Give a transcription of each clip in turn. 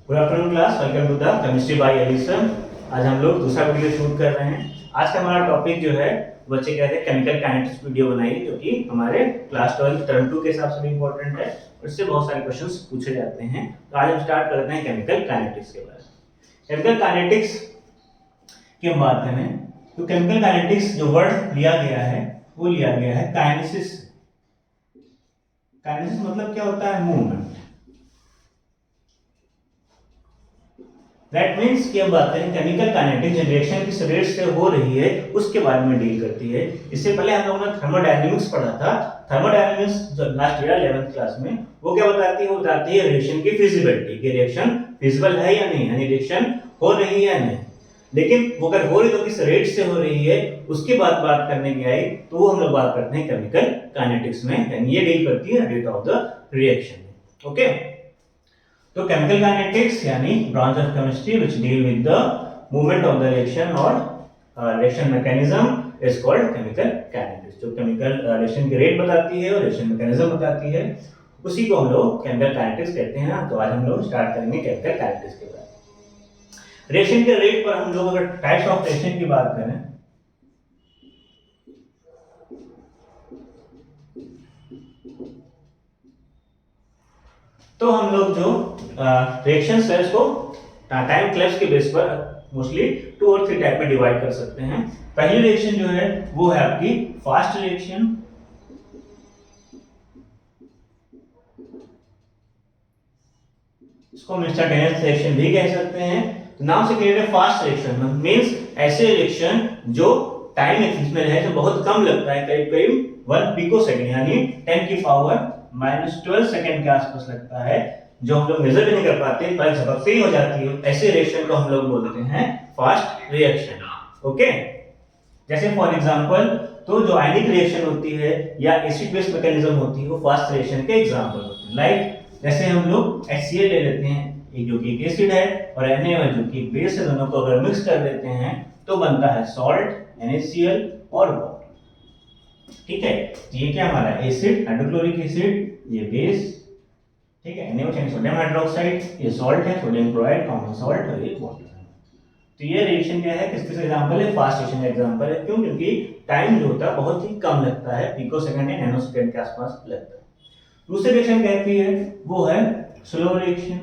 Good afternoon class, welcome to the chemistry by Edison. आज हम लोग दूसरा वीडियो शूट कर रहे हैं। आज का हमारा टॉपिक जो है बच्चे कहते हैं केमिकल काइनेटिक्स वीडियो बनाइए, जो कि हमारे क्लास 12 टर्म 2 के हिसाब से भी इंपॉर्टेंट है और इससे बहुत सारे क्वेश्चंस पूछे जाते हैं। तो आज हम स्टार्ट करते हैं केमिकल काइनेटिक्स के बारे में। केमिकल काइनेटिक्स की हम बात करें तो केमिकल काइनेटिक्स जो वर्ड लिया गया है वो लिया गया है काइनेसिस। काइनेसिस मतलब क्या होता है? मूवमेंट। दैट मीन्स कि हम बात करें केमिकल काइनेटिक्स, जो रिएक्शन किस रेट से हो रही है उसके बारे में डील करती है। इससे पहले हम लोगों ने थर्मोडायनामिक्स पढ़ा था। थर्मोडायनामिक्स जो लास्ट ईयर 11th क्लास में, वो क्या बताती है? वो बताती है रिएक्शन की फिजिबिलिटी, कि रिएक्शन फिजिबल है या नहीं, यानी रिएक्शन हो रही है या नहीं। लेकिन वो अगर हो रही तो किस रेट से हो रही है उसकी बात करने की आई तो वो हम लोग बात करते हैं केमिकल काइनेटिक्स में, यानी ये डील करती है rate of the reaction. Okay, तो केमिकल काइनेटिक्स यानी branch of chemistry which deal with the movement of the reaction और reaction mechanism is called chemical kinetics. जो केमिकल रिएक्शन की रेट बताती है और रिएक्शन मैकेनिज्म बताती है उसी को हम लोग केमिकल काइनेटिक्स कहते हैं। तो आज हम लोग स्टार्ट करेंगे केमिकल काइनेटिक्स के बारे में। रिएक्शन के रेट पर हम लोग अगर टाइप्स ऑफ रिएक्शन की बात करें तो हम लोग जो रिएक्शन सेल्स को टाइम क्लैप्स के बेस पर मोस्टली 2 और 3 टाइप में डिवाइड कर सकते हैं। पहली रिएक्शन जो है वो है आपकी फास्ट रिएक्शन, इसको हम इंस्टेंटेनियस रिएक्शन भी कह सकते हैं। तो नाम से क्लियर है, फास्ट रिएक्शन मींस ऐसे रिएक्शन जो टाइम में है, जो बहुत कम लगता है, करीब करीब 1 पिकोसेकंड यानी 10 की पावर -12 सेकंड के आसपास लगता है, जो हम लोग मेजर भी नहीं कर पाते, पर झपकते ही हो जाती है। ऐसे रिएक्शन को हम लोग बोलते हैं फास्ट रिएक्शन। ओके, जैसे फॉर एग्जांपल तो जो आयनिक रिएक्शन होती है या एसिड बेस मैकेनिज्म होती है वो फास्ट रिएक्शन के एग्जांपल होते हैं। लाइक जैसे हम लोग HCl ले लेते हैं, एक जो कि एक एसिड है, और NaOH जो कि बेस है, दोनों को अगर मिक्स कर देते हैं तो बनता है सॉल्ट NaCl और वाटर। ठीक है, तो ये क्या हमारा एसिड, हाइड्रोक्लोरिक एसिड, ये बेस, ठीक है, NaOH यानी सोडियम हाइड्रोक्साइड, ये सॉल्ट है, सोडियम क्लोराइड कॉमन सॉल्ट, और ये वाटर है। तो ये रिएक्शन क्या है, किस एग्जांपल है? फास्ट रिएक्शन का एग्जांपल है। क्यों? क्योंकि टाइम जो होता है बहुत ही कम लगता है, पिकोसेकंड या नैनोसेकंड के आसपास लगता है। दूसरी रिएक्शन कहती है वो है स्लो रिएक्शन,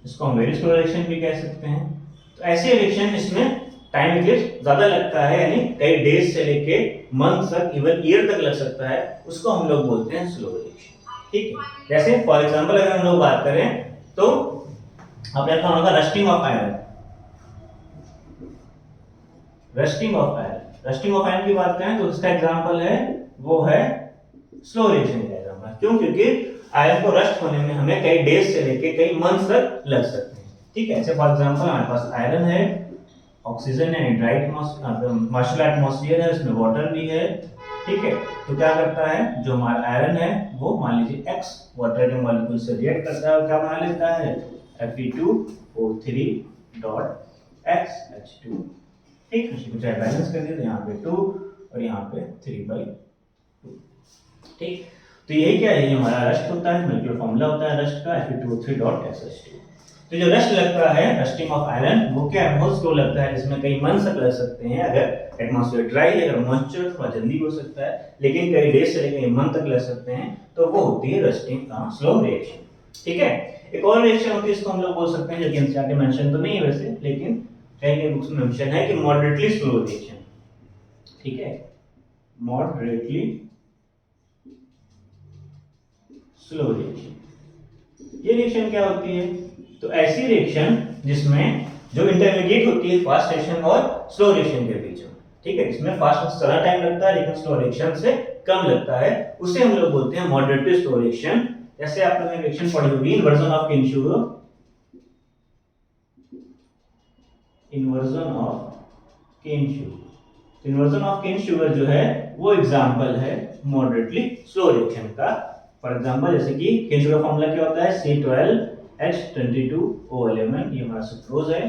इसको हम वेरी स्लो रिएक्शन भी कह सकते हैं। तो ऐसी रिएक्शन इसमें टाइम इक्लिप्स ज्यादा लगता है, यानी कई डेज से लेके मंथ तक, इवन ईयर तक लग सकता है, उसको हम लोग बोलते हैं स्लो रिएक्शन। ठीक है, जैसे फॉर एग्जांपल अगर हम लोग बात करें तो आपने देखा होगा rusting of iron. Rusting of iron, rusting of iron की बात करें तो इसका एग्जांपल है वो है स्लो रिएक्शन का एग्जांपल। क्यों? क्योंकि आयरन को रस्ट होने में हमें कई डेज से लेके कई मंथ्स तक लग सकते हैं। ठीक है, ऐसे फॉर एग्जांपल हमारे पास आयरन है, ऑक्सीजन है, ड्राई मार्शल एटमॉस्फेयर है, उसमें वाटर भी है। ठीक है, तो क्या करता है, जो हमारा आयरन है वो मान लीजिए X वाटर के मॉलिक्यूल से रिएक्ट करता है और क्या बना लेता है Fe2O3.XH2। ठीक है, इसको चाहे बैलेंस कर दिए तो यहाँ पे 2 और यहाँ पे 3/2। ठीक, तो यही क्या है, ये हमारा रस्ट होता है, मॉलिक्यूलर फार्मूला होता है रस्ट का Fe2O3.SH2। तो जो रस्ट लगता है, रस्टिंग ऑफ आयरन, वो क्या है, बहुत स्लो लगता है, जिसमें कई मंथ्स तक लग सकते हैं। अगर एटमॉस्फेयर ड्राई है, अगर मॉइस्चर थोड़ा जल्दी हो सकता है, लेकिन कई डेज से लेकर मंथ तक लग सकते हैं, तो वो होती है रस्टिंग स्लो रिएक्शन। ठीक है, एक और रिएक्शन होती है, इसको हम लोग बोल सकते हैं, जो कि एनसीईआरटी मेंशन तो नहीं है वैसे, लेकिन कहीं बुक्स में मेंशन है कि मॉडरेटली स्लो रिएक्शन। ठीक है, मॉडरेटली स्लो रिएक्शन। ये रिएक्शन क्या होती है? तो ऐसी रिएक्शन जिसमें जो इंटरमीडिएट होती है फास्ट रिएक्शन और स्लो रिएक्शन के बीच में। ठीक है, इसमें फास्ट से ज्यादा टाइम लगता है लेकिन स्लो रिएक्शन से कम लगता है, उसे हम लोग बोलते हैं मॉडरेटली स्लो रिएक्शन। जैसे आप लोगों ने रिएक्शन पढ़ी होगी, inversion of cane sugar, inversion of cane sugar. Inversion of cane sugar जो है वो एग्जांपल है मॉडरेटली स्लो रिएक्शन का। फॉर एग्जांपल जैसे कि केन शुगर फॉर्मूला क्या होता है, C12H22O11, ये हमारा सुक्रोज है,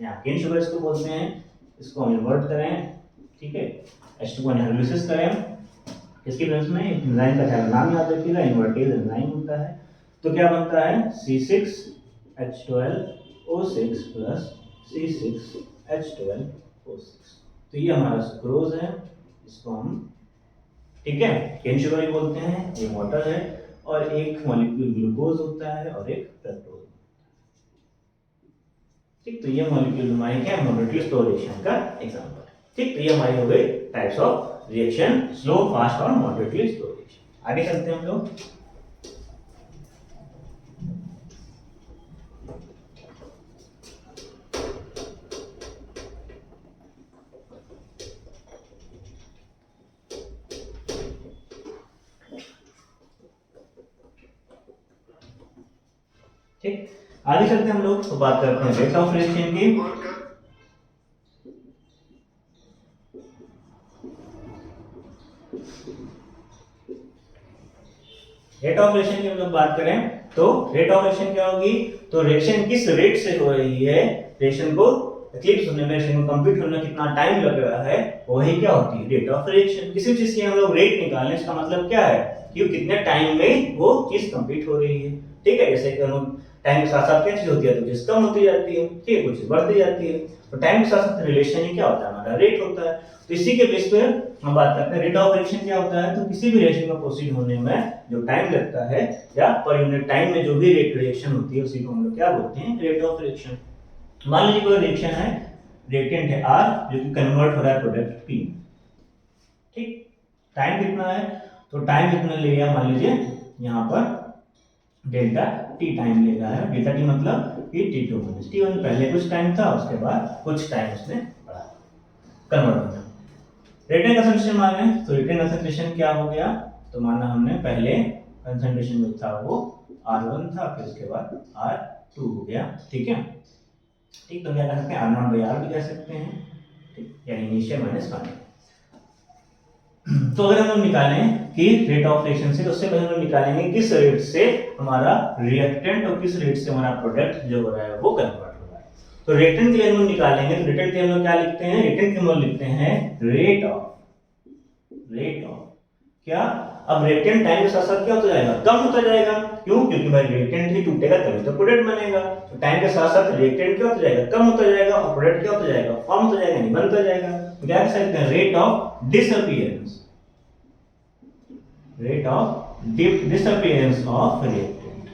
यहाँ केन शुगर इसको बोलते हैं। इसको हम इन्वर्ट करें, ठीक है, H2 को हाइड्रोलिसिस करें, इसकी प्रेजेंस में एंजाइम का नाम याद रखिएगा, इन्वर्टेज एंजाइम होता है। तो क्या बनता है C6H12O6 प्लस C6H12O6। तो ये हमारा सुक्रोज है, इसको हम, ठीक है, केन शुगर ही बोलते हैं। ये वाटर है और एक मॉलिक्यूल ग्लूकोज होता है और एक फ्रक्टोज। ठीक, तो ये मॉलिक्यूल हमारे क्या है, मॉडरेटली स्लो रिएक्शन का एग्जांपल है। ठीक, तो ये हमारी हो गई types of reaction, slow, fast और मॉडरेटली स्लो रिएक्शन। आगे चलते हैं हम लोग। ठीक, आगे चलते हैं हम लोग, तो बात करते हैं रेट ऑफ रिएक्शन की। रेट ऑफ रिएक्शन की हम लोग बात करें तो रेट ऑफ रिएक्शन क्या होगी, तो रिएक्शन किस रेट से हो रही है, रिएक्शन को एक्लिप्स होने में, रिएक्शन को कंप्लीट होने में कितना टाइम लग रहा है, वही क्या होती है, रेट ऑफ रिएक्शन। किसी चीज की हम लोग रेट निकालें, इसका मतलब क्या है कि कितने टाइम में वो चीज कंप्लीट हो रही है। ठीक है, जैसे कि हम टाइम के साथ साथ क्या चीज होती है, तो चीज कम होती जाती है, ठीक है, कुछ बढ़ती जाती है। तो टाइम के साथ साथ रिलेशन ही क्या होता है, हमारा रेट होता है। तो इसी के बेस पे हम बात करते हैं रेट ऑफ रिएक्शन क्या होता है। तो किसी भी रिएक्शन का प्रोसीड होने में जो टाइम लगता है या पर यूनिट टाइम में जो भी रेट रिएक्शन होती है, उसी को हम लोग क्या बोलते हैं, रेट ऑफ रिएक्शन। मान लीजिए कोई रिएक्शन है, रिएक्टेंट है R, जो कि कन्वर्ट हो रहा है प्रोडक्ट P। ठीक, टाइम कितना है, तो टाइम कितना लेगा, मान लीजिए यहाँ पर डेल्टा टी टाइम लेगा है। डेल्टा टी मतलब कि T2 माइनस T1, पहले कुछ टाइम था, उसके बाद कुछ टाइम उसने बढ़ा कन्वर्ट होना। रिटेन कंसंट्रेशन माने, तो रिटेन कंसंट्रेशन क्या हो गया, तो माना हमने पहले कंसंट्रेशन जो था वो R1 था, फिर उसके बाद R2 हो गया। ठीक है, ठीक, तो क्या कर सकते हैं, R0 by R भी कह सकते हैं, ठीक, यानी इनिशियल माइनस फाइनल। तो अगर हम लोग निकालें कि रेट ऑफ रिएक्शन से, तो उससे पहले हम लोग निकालेंगे किस रेट से हमारा रिएक्टेंट और किस रेट से हमारा प्रोडक्ट जो हो रहा है वो कन्वर्ट हो रहा है। तो रिएक्टेंट के लिए हम लोग निकालेंगे, तो रिएक्टेंट के लिए हम लोग क्या लिखते हैं, रिएक्टेंट के हम लोग लिखते हैं रेट ऑफ क्या, अब रिएक्टेंट टाइम के साथ साथ क्या होता जाएगा, कम होता जाएगा। क्यों, क्योंकि भाई रिएक्टेंट ही टूटेगा तभी तो प्रोडक्ट बनेगा। तो टाइम के साथ साथ रिएक्टेंट क्या होता जाएगा, कम होता जाएगा, और प्रोडक्ट क्या होता जाएगा, फॉर्म होता जाएगा, नहीं बनता जाएगा। तो क्या कह सकते हैं, rate of disappearance, rate of disappearance of reactant.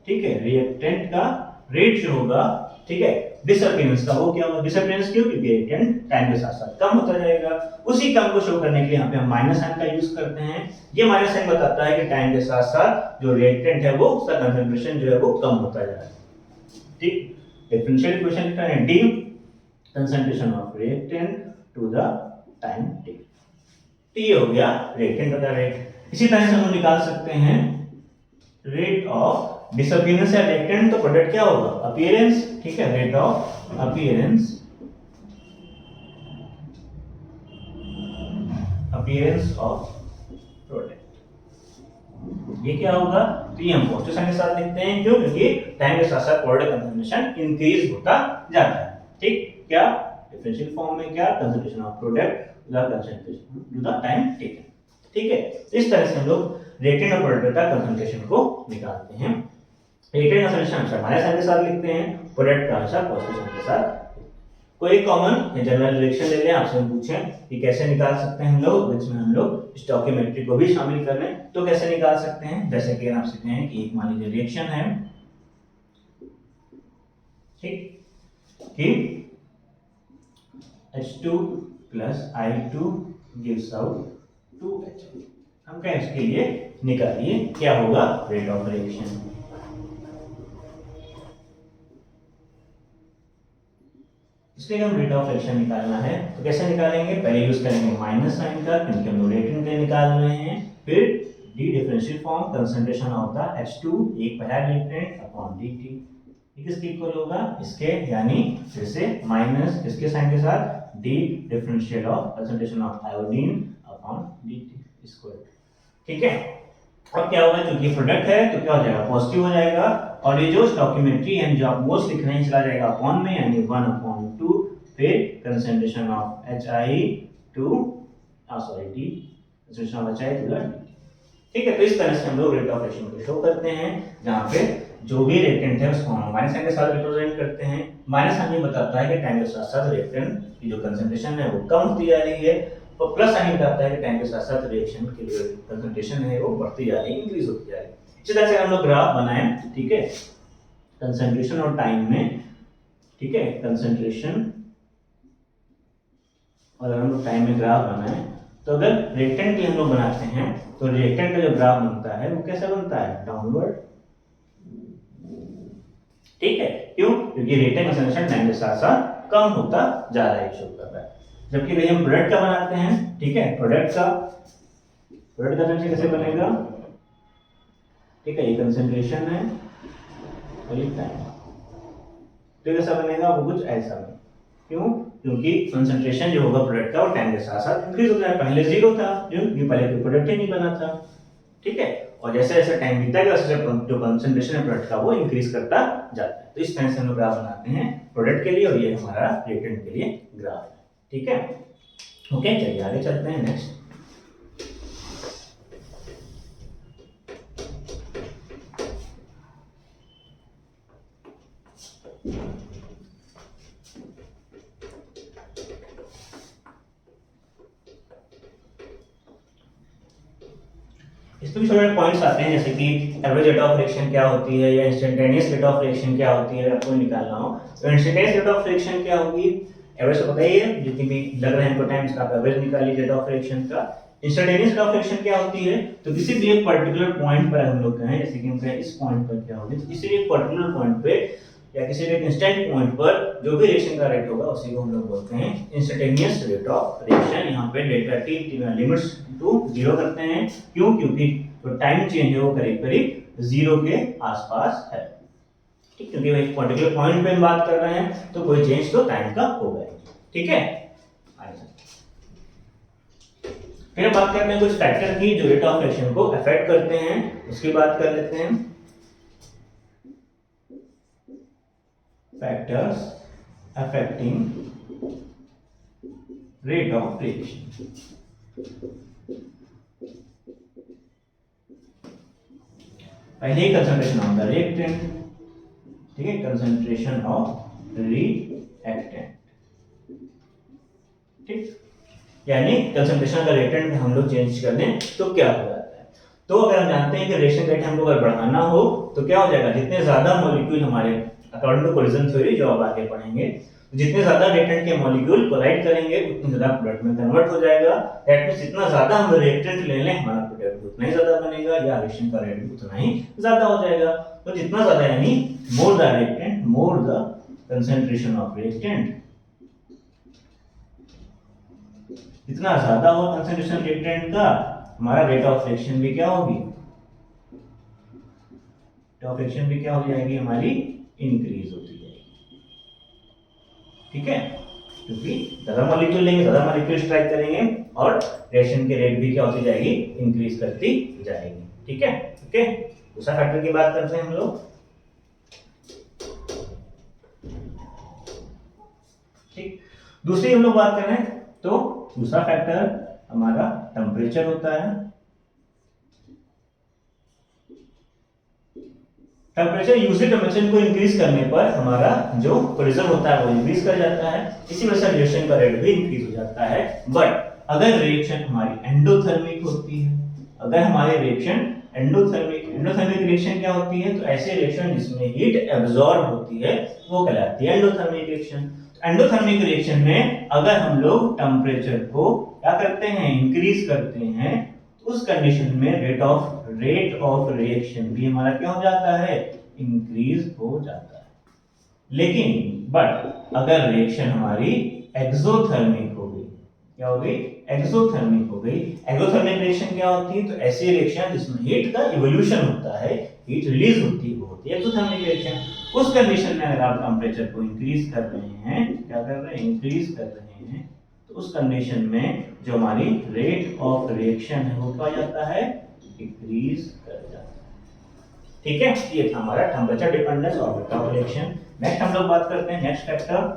ठीक है, रिएक्टेंट का रेट जो होगा, ठीक है, डिसअपीयरेंस का वो क्या होगा, डिसअपीयरेंस क्यों, क्योंकि रिएक्टेंट टाइम के साथ साथ कम होता जाएगा। उसी कम को शो करने के लिए यहाँ पे हम माइनस साइन का यूज करते हैं। ये माइनस साइन बताता है कि टाइम के साथ साथ जो रिएक्टेंट है वो उसका कंसंट्रेशन जो है वो कम होता जा रहा है। ठीक, डिफरेंशियल इक्वेशन लिखा है, d concentration of reactant to the time t. T हो गया रिएक्टेंट का रेट। इसी तरह से हम निकाल सकते हैं रेट ऑफ डिसअपीयरेंस या रिएक्टेंट, तो प्रोडक्ट क्या होगा, अपीयरेंस। ठीक है, rate of appearance of product, ये क्या होगा, तो ये हम पॉजिटिव साइन के साथ लिखते हैं। क्यों, क्योंकि टाइम के साथ साथ प्रोडक्ट कंसंट्रेशन इंक्रीज होता जाता है। ठीक, क्या डिफरेंशियल फॉर्म में क्या, concentration of product concentration to the time taken. ठीक है, इस तरह से हम लोग रिएक्टेंट और प्रोडक्ट का कंसंट्रेशन को निकालते हैं। रिएक्टेंट कंसंट्रेशन हमेशा माइनस साइन के साथ लिखते हैं, प्रोडक्ट का हमेशा पॉजिटिव साइन के साथ। कोई कॉमन जनरल रिएक्शन ले लें, आपसे पूछें कि कैसे निकाल सकते हैं हम लोग, जिसमें हम लोग स्टोइकियोमेट्री को भी शामिल कर लें, तो कैसे निकाल सकते हैं। जैसे कि आपसे कहें कि एक मान लीजिए रिएक्शन है, ठीक, कि H2 plus I2 gives out 2H। हम कहें इसके लिए निकालिए क्या होगा, रेट ऑफ रिएक्शन। इसलिए हम रेट ऑफ रिएक्शन निकालना है, तो कैसे निकालेंगे, पहले यूज करेंगे माइनस साइन का, क्योंकि हम रिएक्टेंट के निकाल रहे हैं। फिर डी डिफरेंशियल फॉर्म, कंसंट्रेशन होता है H2 एक पहला रिएक्टेंट अपॉन dt, किसके इक्वल होगा, इसके, यानी फिर से माइनस इसके साइन के साथ D differential of concentration of iodine upon dt square. ठीक है, अब क्या होगा, क्योंकि प्रोडक्ट है तो क्या हो जाएगा, पॉजिटिव हो जाएगा, और ये जो स्टोइकियोमेट्री है जो आप मोल्स लिख रहे हैं चला जाएगा अपॉन में, यानी 1/2, फिर concentration of HI to sorry d, concentration of HI to the dt। ठीक है, तो इस तरह से हम लोग रेट ऑफ रिएक्शन को शो करते हैं, जहाँ पे जो भी रिएक्टेंट है उसको हम माइनस साइन के साथ रिप्रेजेंट करते हैं। माइनस साइन ये बताता है कि टाइम के साथ साथ रिएक्टेंट की जो कंसंट्रेशन है वो कम होती जा रही है, और प्लस साइन बताता है कि टाइम के साथ साथ रिएक्शन की जो कंसंट्रेशन है वो बढ़ती जा रही है, इंक्रीज होती जा रही है। इसी तरह से हम लोग ग्राफ बनाएं, ठीक है, कंसंट्रेशन और टाइम में, ठीक है, कंसंट्रेशन और अगर हम लोग टाइम में ग्राफ बनाएं, तो अगर रिएक्टेंट के हम लोग बनाते हैं तो रिएक्टेंट का जो ग्राफ बनता है वो कैसा बनता है, डाउनवर्ड, ठीक है, क्यों, क्योंकि रिएक्टेंट कंसंट्रेशन टाइम के साथ साथ कम होता जा रहा है, शो कर रहा है। जबकि भाई हम प्रोडक्ट का बनाते हैं, ठीक है, प्रोडक्ट का कंसंट्रेशन कैसे बनेगा, ठीक है, ये कंसंट्रेशन है और ये टाइम, तो कैसा बनेगा, वो कुछ ऐसा बनेगा। क्यों, क्योंकि कंसंट्रेशन जो होगा प्रोडक्ट का वो टाइम के साथ साथ इंक्रीज होता है, पहले जीरो था, क्योंकि पहले कोई प्रोडक्ट ही नहीं बना था, ठीक है, और जैसे जैसे टाइम बीतता है वैसे जो कंसंट्रेशन है प्रोडक्ट का वो इंक्रीज करता जाता है। तो इस तरह से हम ग्राफ बनाते हैं प्रोडक्ट के लिए, और ये हमारा रिएक्टेंट के लिए ग्राफ है, ठीक है। ओके, चलिए आगे चलते हैं नेक्स्ट। इसमें भी छोटे पॉइंट्स आते हैं, जैसे कि एवरेज रेट ऑफ रिएक्शन क्या होती है, या इंस्टेंटेनियस रेट ऑफ रिएक्शन क्या होती है, आपको निकालना हो तो इंस्टेंटेनियस रेट ऑफ रिएक्शन क्या होगी, एवरेज तो पता ही है, जितनी भी लग रहे हैं इनको टाइम्स का आप एवरेज निकालिए रेट ऑफ रिएक्शन का। इंस्टेंटेनियस रेट ऑफ रिएक्शन क्या होती है, तो किसी भी एक पर्टिकुलर पॉइंट पर हम लोग कहें, जैसे कि हम कहें इस पॉइंट पर क्या होगी, तो किसी भी एक पर्टिकुलर पॉइंट पे या किसी भी इंस्टेंट पॉइंट पर जो भी रिएक्शन का रेट होगा उसी को हम लोग बोलते हैं इंस्टेंटेनियस रेट ऑफ रिएक्शन। यहाँ पे डेल्टा टी लिमिट्स टू 0 करते हैं, क्यों, क्योंकि तो टाइम चेंज है वो करीब करीब 0 के आसपास है, ठीक, क्योंकि एक पर्टिकुलर पॉइंट पे हम बात कर रहे हैं तो कोई चेंज तो टाइम का होगा, ठीक है। फिर हम बात करते हैं कुछ फैक्टर की जो रेट ऑफ रिएक्शन को अफेक्ट करते हैं, उसकी बात कर लेते हैं। Factors affecting rate of reaction. पहले ही कंसंट्रेशन ऑफ द रिएक्टेंट, ठीक है, कंसंट्रेशन ऑफ रिएक्टेंट, ठीक, यानी कंसंट्रेशन का रिएक्टेंट हम लोग चेंज कर दें तो क्या हो जाता है। तो अगर हम जानते हैं कि रिएक्शन रेट हमको अगर बढ़ाना हो तो क्या हो जाएगा, जितने ज्यादा मॉलिक्यूल हमारे अकॉर्डिंग टू कोलिजन थ्योरी जो आप आगे पढ़ेंगे, जितने ज्यादा रिएक्टेंट के मॉलिक्यूल कोलाइड करेंगे उतने ज्यादा प्रोडक्ट में कन्वर्ट हो जाएगा। दैट मींस जितना ज्यादा हम रिएक्टेंट ले लें हमारा प्रोडक्ट उतना ही ज्यादा बनेगा, या रिएक्शन का रेट भी उतना ही ज्यादा हो जाएगा। तो जितना ज्यादा यानी more the reactant more the concentration of reactant, जितना ज्यादा हो कंसंट्रेशन रिएक्टेंट का हमारा रेट ऑफ रिएक्शन भी क्या होगी, रेट ऑफ रिएक्शन भी क्या हो जाएगी हमारी, इंक्रीज होती जाएगी, ठीक है, क्योंकि ज्यादा मॉलिक्यूल लेंगे, ज्यादा मॉलिक्यूल स्ट्राइक करेंगे और रिएक्शन के रेट भी क्या होती जाएगी, इंक्रीज करती जाएगी, ठीक है। ओके, दूसरा फैक्टर की बात करते हैं हम लोग, ठीक, दूसरी हम लोग बात कर रहे हैं तो दूसरा फैक्टर हमारा टेम्परेचर होता है। टेम्परेचर यूजुअली टेम्परेचर को इंक्रीज करने पर हमारा जो कोलिजन होता है वो इंक्रीज कर जाता है, इसी वजह से रिएक्शन का रेट भी इंक्रीज हो जाता है। बट अगर रिएक्शन हमारी एंडोथर्मिक होती है, अगर हमारी रिएक्शन एंडोथर्मिक रिएक्शन क्या होती है, तो ऐसे रिएक्शन जिसमें हीट एब्जॉर्ब होती है वो कहलाती है एंडोथर्मिक रिएक्शन। एंडोथर्मिक रिएक्शन में अगर हम लोग टेम्परेचर को क्या करते हैं, इंक्रीज करते हैं, तो उस कंडीशन में रेट ऑफ रिएक्शन भी हमारा क्या हो जाता है, इंक्रीज हो जाता है। लेकिन बट अगर रिएक्शन हमारी एक्सोथर्मिक हो गई, क्या हो गई, एक्सोथर्मिक हो गई। एक्सोथर्मिक रिएक्शन क्या होती है, तो ऐसी रिएक्शन जिसमें हीट का इवोल्यूशन होता है, हीट रिलीज होती है, वो होती है एक्सोथर्मिक रिएक्शन। उस कंडीशन में अगर आप टेम्परेचर को इंक्रीज कर रहे हैं, क्या कर रहे हैं, इंक्रीज कर रहे हैं, तो उस कंडीशन में जो हमारी रेट ऑफ रिएक्शन है वो क्या हो जाता है, डिक्रीज कर जाता है, ठीक है। ये था हमारा temperature dependence of rate of reaction. Next हम लोग बात करते हैं नेक्स्ट फैक्टर,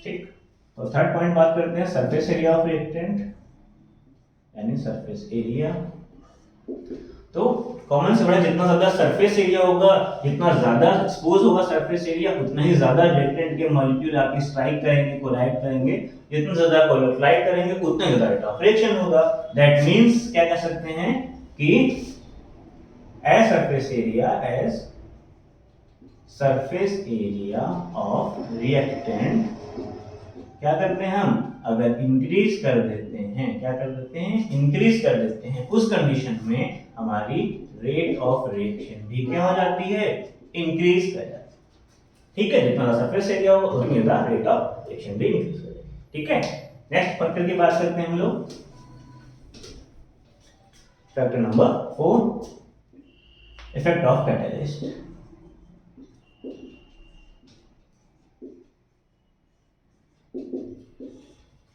ठीक, तो थर्ड पॉइंट बात करते हैं सरफेस एरिया ऑफ रिएक्टेंट, यानी सरफेस एरिया। तो कॉमन से बड़ा जितना ज्यादा सरफेस एरिया होगा, जितना ज्यादा एक्सपोज होगा सरफेस एरिया, उतना ही ज्यादा रिएक्टेंट के मॉलिक्यूल आके स्ट्राइक करेंगे, कोलाइड करेंगे। जितना ज्यादा कोलाइड करेंगे उतना ही ज्यादा रेट ऑफ रिएक्शन होगा। दैट मींस क्या कह सकते हैं कि as surface area of reactant क्या करते हैं हम, अगर इंक्रीज कर देते हैं, क्या कर देते हैं, इंक्रीज कर देते हैं, उस कंडीशन में हमारी रेट ऑफ रिएक्शन भी क्या हो जाती है, इंक्रीज कर जाती है। ठीक है, जितना सरफेस एरिया होगा उतनी ज्यादा रेट ऑफ रिएक्शन भी इंक्रीज हो जाएगी। ठीक है, नेक्स्ट फैक्टर की बात करते हैं हम लोग, factor number 4, effect of catalyst.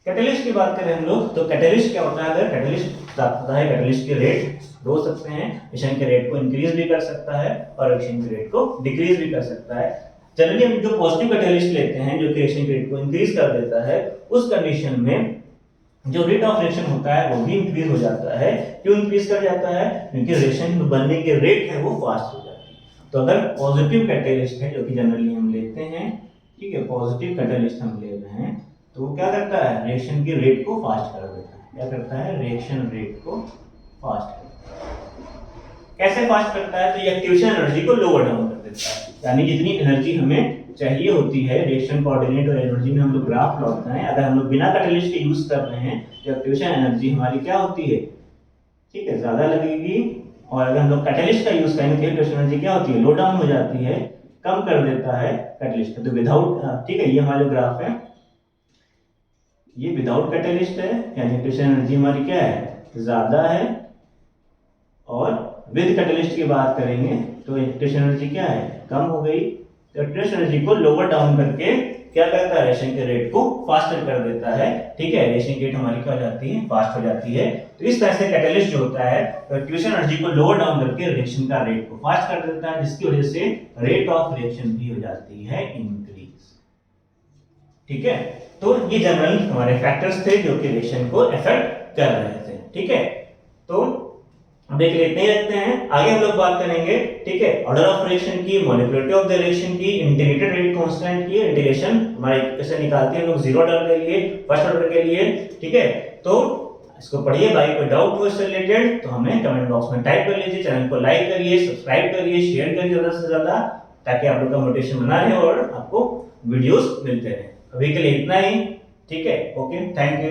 Catalyst की बात करें हम लोग, तो कैटलिस्ट क्या होता है, अगर कैटलिस्ट प्राप्त होता है, कैटलिस्ट के रेट दो सकते हैं, रिएक्शन के रेट को इंक्रीज भी कर सकता है और रिएक्शन के रेट को डिक्रीज भी कर सकता है। जनरली हम जो पॉजिटिव कैटलिस्ट लेते हैं जो रिएक्शन के रेट को इंक्रीज कर देता है, उस कंडीशन में जो रेट ऑफ रिएक्शन होता है वो भी इंक्रीज हो जाता है। क्यों इंक्रीज कर जाता है, क्योंकि रिएक्शन बनने के रेट है वो फास्ट हो जाती है। तो अगर पॉजिटिव कैटलिस्ट है जो कि जनरली हम लेते हैं, ठीक है, पॉजिटिव कैटलिस्ट हम ले रहे हैं, तो वो क्या करता है, रिएक्शन के रेट को फास्ट कर देता है। क्या करता है, रिएक्शन रेट को फास्ट करता है। कैसे फास्ट करता है, तो ये एक्टिवेशन एनर्जी को लोअर डाउन कर देता है, यानी जितनी एनर्जी हमें चाहिए होती है रिएक्शन कोऑर्डिनेट और एनर्जी में हम लोग ग्राफ प्लॉट करें, अगर हम लोग बिना कैटलिस्ट के यूज कर रहे हैं तो एक्टिवेशन एनर्जी हमारी क्या होती है, ठीक है, ज्यादा लगेगी। और अगर हम लोग कैटलिस्ट का यूज करेंगे तो एक्टिवेशन एनर्जी क्या होती है, लो डाउन हो जाती है, कम कर देता है कैटलिस्ट। तो विदाउट, ठीक है, ये हमारा ग्राफ है, ये विदाउट कैटलिस्ट है, यानी एक्टिवेशन एनर्जी हमारी क्या है, ज्यादा है। और विद कैटलिस्ट की बात करेंगे तो एक्टिवेशन एनर्जी क्या है, कम हो गई। तो एक्टिवेशन एनर्जी को लोअर डाउन करके क्या करता है, रिएक्शन के रेट को फास्टर कर देता है। ठीक है, रिएक्शन की रेट हमारी क्या हो जाती है, फास्ट हो जाती है। तो इस तरह से कैटलिस्ट जो होता है तो एक्टिवेशन एनर्जी को लोअर डाउन करके रिएक्शन का रेट को फास्ट कर देता है, जिसकी वजह से रेट ऑफ रिएक्शन भी हो जाती है इंक्रीज। ठीक है, तो ये जनरल हमारे फैक्टर्स थे जो कि रिएक्शन को इफेक्ट कर रहे थे। ठीक है, तो अब देख लेते ही रखते हैं, आगे हम लोग बात करेंगे। ठीक है, ऑर्डर ऑफ रिएक्शन की, मॉलिक्यूलरिटी ऑफ द रिएक्शन की, इंटीग्रेटेड रेट कांस्टेंट की, इंटीग्रेशन हमारे कैसे निकालते हैं लोग जीरो ऑर्डर के लिए, फर्स्ट ऑर्डर के लिए। ठीक है, तो इसको पढ़िए, बाकी कोई डाउट हो इससे रिलेटेड तो हमें कमेंट बॉक्स में टाइप कर लीजिए। चैनल को लाइक करिए, सब्सक्राइब करिए, शेयर करिए ज्यादा से ज्यादा, ताकि आप लोग का मोटिवेशन बना रहे और आपको वीडियोस मिलते रहे। अभी के लिए इतना ही। ठीक है, ओके, थैंक यू।